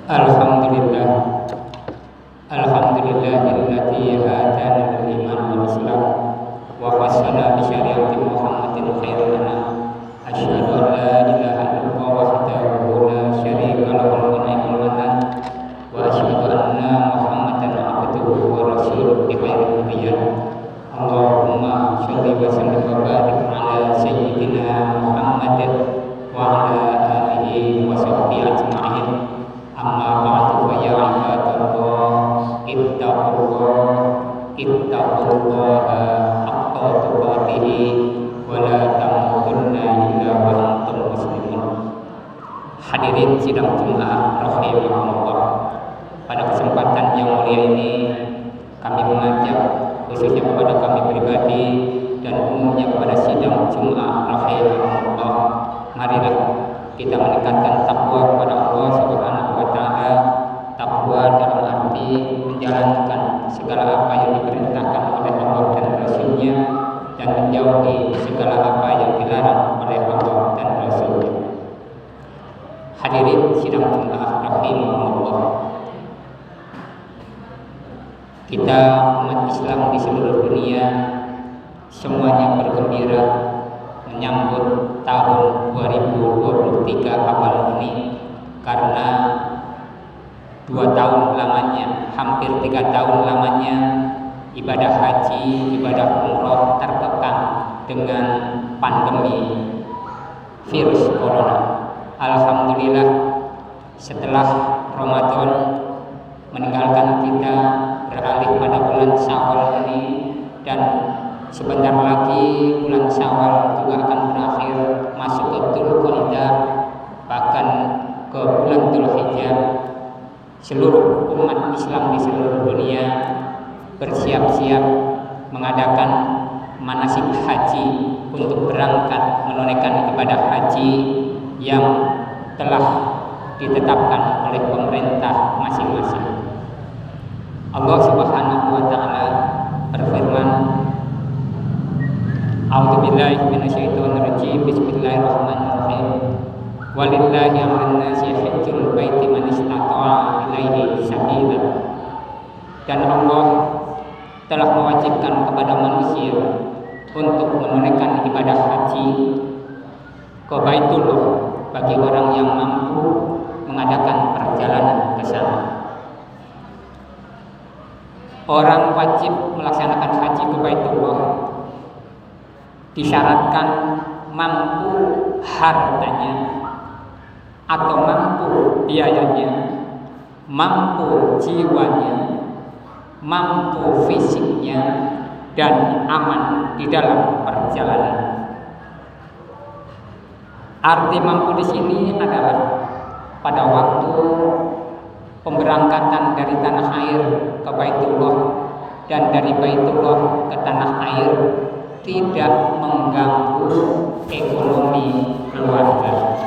Alhamdulillah, alhamdulillahilladzi hadana lil iman wal islam wa khassana bi syariati Muhammadin khairil anam. Asyhadu an la ilaha illallah wahdahu la syarika lahu al-mulku wal hamd wa asyhadu anna Muhammadan abduhu wa rasuluhu bi khairil anbiya. Allahumma shalli wa sallim wa barik ala sayyidina Muhammad wa ala alihi wa sahbihi ajma'in. Amma ba'du fa ya ibadallah ittaqullaha haqqa tuqatih wa la tamutunna illa wa antum muslimun. Hadirin sidang Jumat rahimahumullah. Pada kesempatan yang mulia ini kami mengajak khususnya kepada kami pribadi dan umumnya kepada sidang Jumat rahimahumullah, marilah kita meningkatkan takwa kepada Allah Subhanahu wa taala. Takwa dalam arti menjalankan segala apa yang diperintahkan oleh Allah dan Rasul-Nya dan menjauhi segala apa yang dilarang oleh Allah dan Rasul-Nya. Hadirin sidang Jumat rahimahumullah. Kita umat Islam di seluruh dunia semuanya bergembira menyambut tahun 2023 awal ini, karena 2 tahun lamanya, hampir 3 tahun lamanya ibadah haji, ibadah umroh tertekan dengan pandemi virus corona. Alhamdulillah, setelah Ramadan meninggalkan kita beralih pada bulan Syawal ini, dan sebentar lagi bulan Syawal juga akan berakhir masuk ke Dzulqa'dah, bahkan ke bulan Dzulhijjah. Seluruh umat Islam di seluruh dunia bersiap-siap mengadakan manasik haji untuk berangkat menunaikan ibadah haji yang telah ditetapkan oleh pemerintah masing-masing. Allah Subhanahu wa taala berfirman, A'udzubillahi minasyaitonir rajim. Bismillahirrahmanirrahim. Walillahi 'alan nasi hajjul baiti man istata'a ilaihi sabila. Dan Allah telah mewajibkan kepada manusia untuk menunaikan ibadah haji ke Baitullah bagi orang yang mampu mengadakan perjalanan ke sana. Orang wajib melaksanakan haji ke Baitullah disyaratkan mampu hartanya atau mampu biayanya, mampu jiwanya, mampu fisiknya, dan aman di dalam perjalanan. Arti mampu di sini adalah pada waktu pemberangkatan dari tanah air ke Baitullah dan dari Baitullah ke tanah air tidak mengganggu ekonomi keluarga.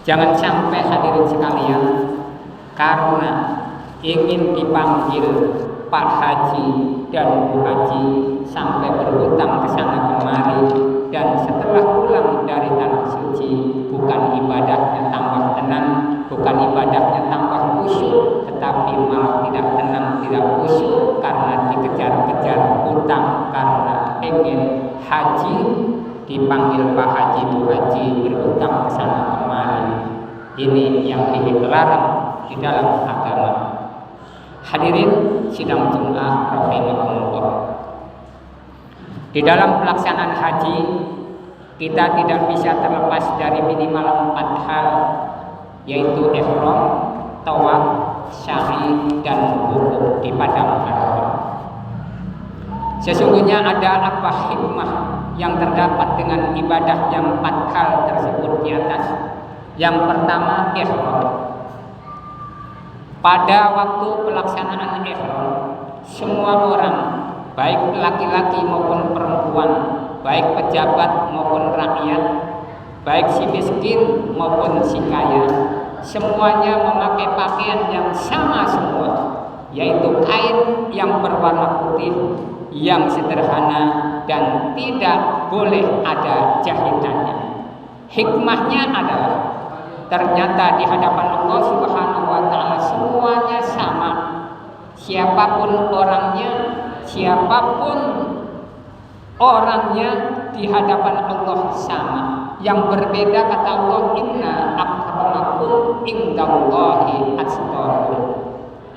Jangan sampai hadirin sekalian karena ingin dipanggil Pak Haji dan Bu Haji sampai berhutang ke sana kemari, dan setelah pulang dari tanah suci bukan ibadahnya tambah tenang, bukan ibadahnya tambah khusyuk, tetapi malah tidak tenang, tidak khusyuk karena dikejar-kejar hutang, karena ingin haji dipanggil Pak Haji Bu Haji berhutang ke sana kemari. Ini yang dilarang di dalam agama. Hadirin sidang Jumat rahimahumullah. Di dalam pelaksanaan haji kita tidak bisa terlepas dari minimal 4 hal, yaitu ihram, tawaf, sa'i, dan wukuf di padang Arafah. Sesungguhnya ada apa hikmah yang terdapat dengan ibadah yang 4 hal tersebut di atas. Yang pertama, ihram. Pada waktu pelaksanaan ihram, semua orang, baik laki-laki maupun perempuan, baik pejabat maupun rakyat, baik si miskin maupun si kaya, semuanya memakai pakaian yang sama semua, yaitu kain yang berwarna putih yang sederhana dan tidak boleh ada jahitannya. Hikmahnya adalah ternyata di hadapan Allah Subhanahu wa taala semuanya sama. Siapapun orangnya di hadapan Allah sama. Yang berbeda kata Allah, inna akramakum indallahi atqakum.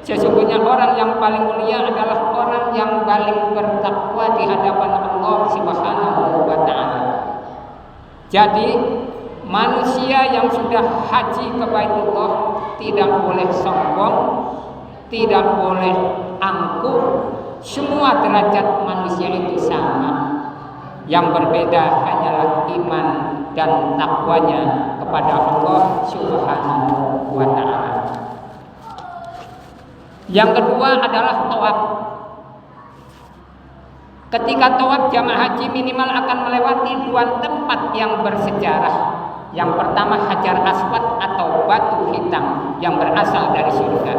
Sesungguhnya orang yang paling mulia adalah orang yang paling bertakwa di hadapan Allah Subhanahu wa taala. Jadi manusia yang sudah haji ke Baitullah tidak boleh sombong, tidak boleh angkuh. Semua derajat manusia itu sama. Yang berbeda hanyalah iman dan takwanya kepada Allah Subhanahu wa taala. Yang kedua adalah tawaf. Ketika tawaf jamaah haji minimal akan melewati 2 tempat yang bersejarah. Yang pertama Hajar Aswad atau batu hitam yang berasal dari surga.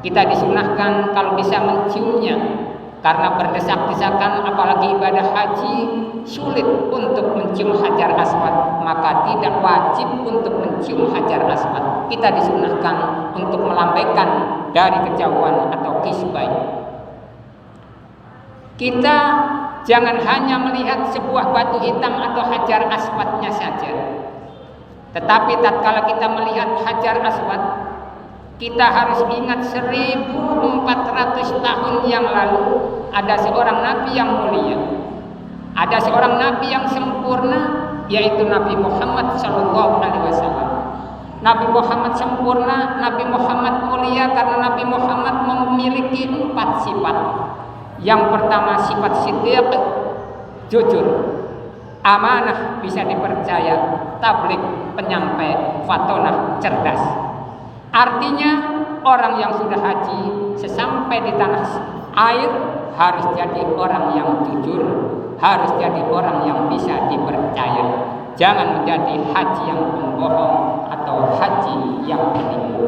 Kita disunahkan kalau bisa menciumnya. Karena berdesak-desakan apalagi ibadah haji sulit untuk mencium Hajar Aswad, maka tidak wajib untuk mencium Hajar Aswad. Kita disunahkan untuk melambaikan dari kejauhan atau kisbai. Kita jangan hanya melihat sebuah batu hitam atau Hajar Aswadnya saja. Tetapi tatkala kita melihat Hajar Aswad, kita harus ingat 1400 tahun yang lalu ada seorang nabi yang mulia, ada seorang nabi yang sempurna, yaitu Nabi Muhammad SAW. Nabi Muhammad sempurna, Nabi Muhammad mulia karena Nabi Muhammad memiliki 4 sifat. Yang pertama sifat siddiq, jujur, amanah, bisa dipercaya, tabligh, penyampai, fatonah, cerdas. Artinya orang yang sudah haji sesampai di tanah air harus jadi orang yang jujur, harus jadi orang yang bisa dipercaya. Jangan menjadi haji yang pembohong atau haji yang penipu.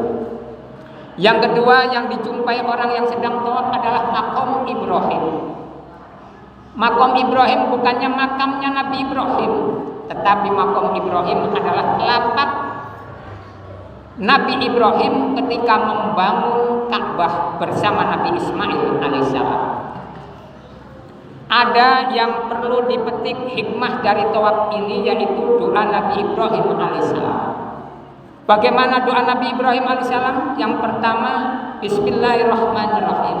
Yang kedua yang dijumpai orang yang sedang tawaf adalah makom Ibrahim. Makom Ibrahim bukannya makamnya Nabi Ibrahim, tetapi makom Ibrahim adalah telapak Nabi Ibrahim ketika membangun Ka'bah bersama Nabi Ismail alaihissalam. Ada yang perlu dipetik hikmah dari tawaf ini, yaitu doa Nabi Ibrahim alaihissalam. Bagaimana doa Nabi Ibrahim alaihissalam? Yang pertama, Bismillahirrahmanirrahim.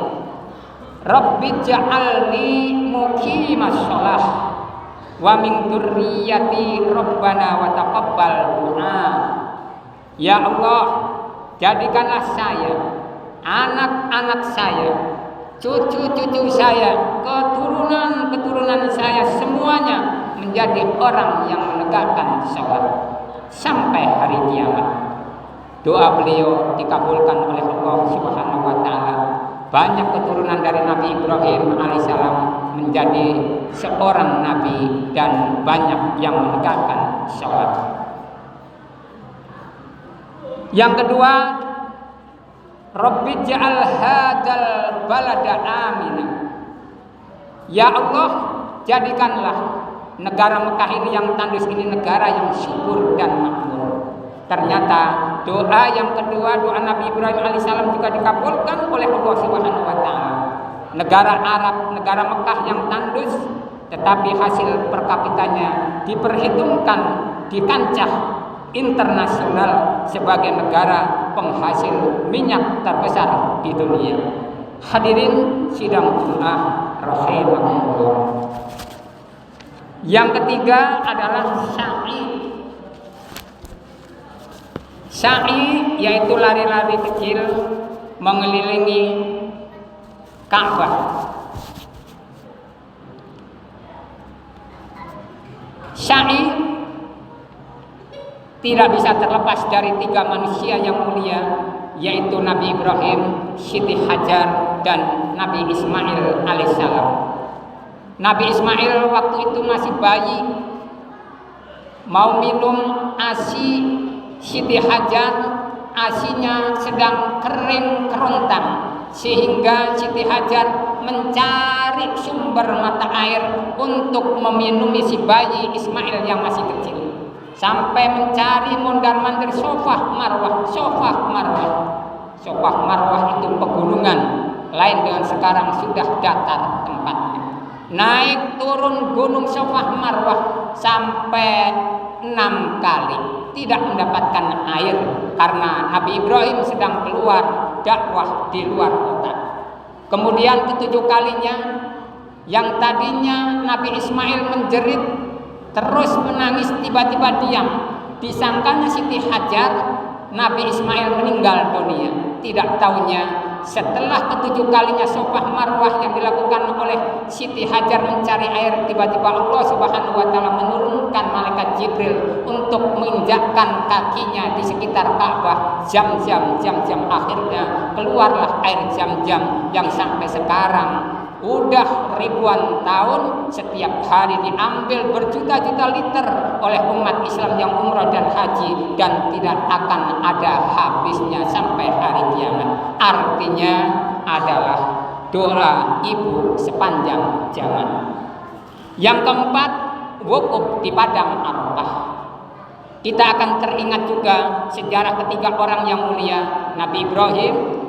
Rabbi ja'alni muqimas shalah wa min dzurriyyati rabbana wa taqabbal du'a. Ya Allah, jadikanlah saya, anak-anak saya, cucu-cucu saya, keturunan-keturunan saya semuanya menjadi orang yang menegakkan sholat sampai hari kiamat. Doa beliau dikabulkan oleh Allah Subhanahu wa taala. Banyak keturunan dari Nabi Ibrahim alaihissalam menjadi seorang nabi dan banyak yang menegakkan sholat. Yang kedua, Rabbi ja'al hadzal balada amina. Ya Allah, jadikanlah negara Mekah ini yang tandus ini negara yang subur dan makmur. Ternyata doa yang kedua, doa Nabi Ibrahim alaihissalam juga dikabulkan oleh Allah Subhanahu wa taala. Negara Arab, negara Mekah yang tandus, tetapi hasil per kapitanya diperhitungkan di kancah internasional sebagai negara penghasil minyak terbesar di dunia. Hadirin sidang Jumat rahimakumullah. Yang ketiga adalah sa'i. Sa'i yaitu lari-lari kecil mengelilingi Ka'bah. Sa'i tidak bisa terlepas dari 3 manusia yang mulia, yaitu Nabi Ibrahim, Siti Hajar, dan Nabi Ismail alaihissalam. Nabi Ismail waktu itu masih bayi, mau minum ASI Siti Hajar, ASInya sedang kering kerontang, sehingga Siti Hajar mencari sumber mata air untuk meminumi si bayi Ismail yang masih kecil. Sampai mencari mondar-mandir Safa Marwah. Safa Marwah itu pegunungan, lain dengan sekarang sudah datar tempatnya. Naik turun gunung Safa Marwah sampai 6 kali tidak mendapatkan air karena Nabi Ibrahim sedang keluar dakwah di luar kota. Kemudian ketujuh kalinya, yang tadinya Nabi Ismail menjerit terus menangis, tiba-tiba diam. Disangkanya Siti Hajar Nabi Ismail meninggal dunia. Tidak taunya setelah ketujuh kalinya Safa Marwah yang dilakukan oleh Siti Hajar mencari air, tiba-tiba Allah Subhanahu wa taala menurunkan malaikat Jibril untuk menginjakkan kakinya di sekitar Ka'bah. Jam-jam akhirnya keluarlah air Zam-Zam yang sampai sekarang udah ribuan tahun setiap hari diambil berjuta-juta liter oleh umat Islam yang umrah dan haji, dan tidak akan ada habisnya sampai hari kiamat. Artinya adalah doa ibu sepanjang zaman. Yang keempat, wukuf di padang Arafah. Kita akan teringat juga sejarah ketiga orang yang mulia, Nabi Ibrahim,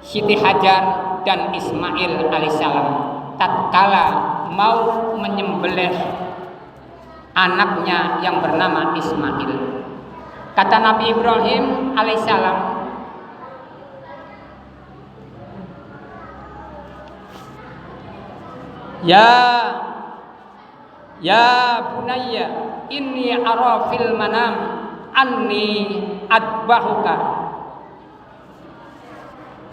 Siti Hajar, dan Ismail alaihissalam. Tatkala mau menyembelih anaknya yang bernama Ismail, kata Nabi Ibrahim alaihissalam, Ya bunayya inni ara fil manam anni adbahuka.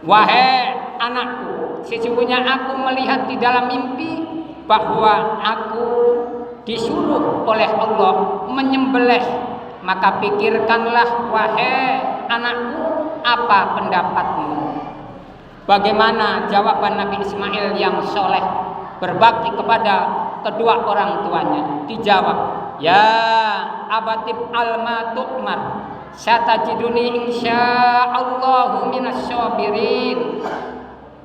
Wahai anakku, sesungguhnya aku melihat di dalam mimpi bahwa aku disuruh oleh Allah menyembelih. Maka pikirkanlah wahai anakku, apa pendapatmu? Bagaimana jawaban Nabi Ismail yang soleh berbakti kepada kedua orang tuanya? Dijawab, ya abatib alma tu'mar satajiduni insyaallahu minas sabirin.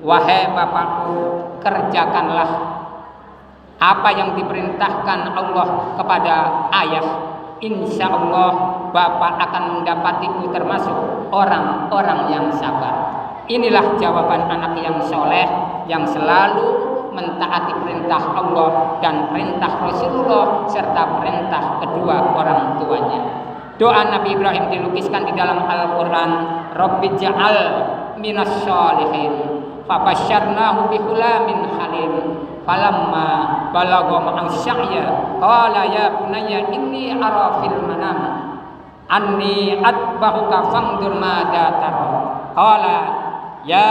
Wahai bapakku, kerjakanlah apa yang diperintahkan Allah kepada ayah. Insya Allah bapak akan mendapatiku termasuk orang-orang yang sabar. Inilah jawaban anak yang soleh, yang selalu mentaati perintah Allah dan perintah Rasulullah serta perintah kedua orang tuanya. Doa Nabi Ibrahim dilukiskan di dalam Al-Quran. Rabbi ja'al minas sholihin fabasyarnahu bihulamin halim falamma balagha ma'asya'ya qala ya bunayya inni ara fil manam anni atbahuka fangdur mada tara qala ya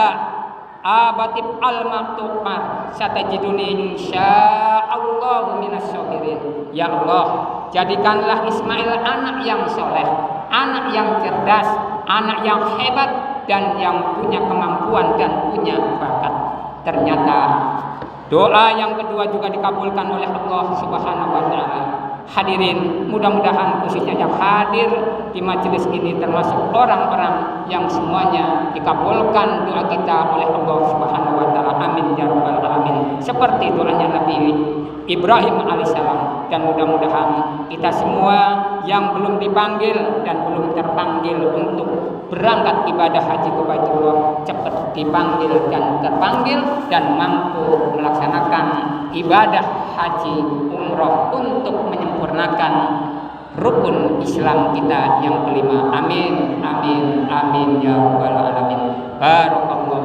abatib al-maktumar satajiduni insyaallahu minas sabirin. Ya Allah, jadikanlah Ismail anak yang soleh, anak yang cerdas, anak yang hebat, dan yang punya kemampuan dan punya bakat. Ternyata doa yang kedua juga dikabulkan oleh Allah Subhanahu wa taala. Hadirin, mudah-mudahan khususnya yang hadir di majelis ini termasuk orang-orang yang semuanya dikabulkan doa kita oleh Allah Subhanahu wa taala. Amin ya rabbal alamin. Seperti doanya Nabi Ibrahim alaihissalam, dan mudah-mudahan kita semua yang belum dipanggil dan belum terpanggil untuk berangkat ibadah haji ke Baitullah cepat dipanggil dan terpanggil dan mampu melaksanakan ibadah haji umroh untuk menyempurnakan rukun Islam kita yang kelima. Amin amin amin ya rabbal alamin. Barakallahu